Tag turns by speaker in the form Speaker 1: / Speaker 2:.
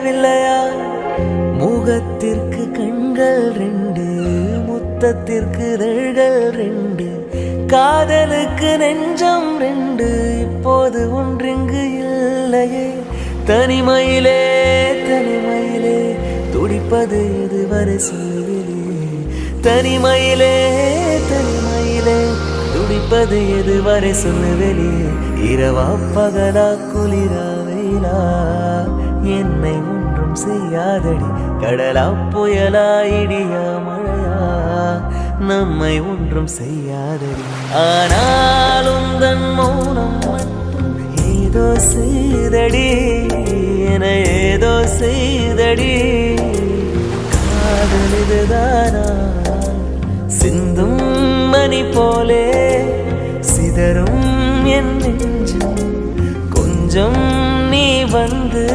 Speaker 1: வில்லையா முகத்திற்கு கண்கள் ரெண்டு, முத்தத்திற்கு இதழ்கள் ரெண்டு, காதலுக்கு நெஞ்சம் ரெண்டு, இப்போது ஒன்றிங்கு இல்லையே. தனிமையிலே தனிமையிலே துடிப்பது எதுவரை சொல்லுவிலே, தனிமையிலே தனிமையிலே துடிப்பது எதுவரை சொல்லுவிலே. இரவா பகலா குளிரா வெயிலா என்னை ஒன்றும் செய்யாதடி, கடலா புயலா இடியா மழையா நம்மை ஒன்றும் செய்யாதடி. ஆனாலும் தன் மௌனம் மட்டும் ஏதோ செய்தடி, என ஏதோ செய்தடி. காதல் இதுதானா சிந்தும் மணி போலே சிதறும் என் நெஞ்சம், கொஞ்சம் நீ வந்து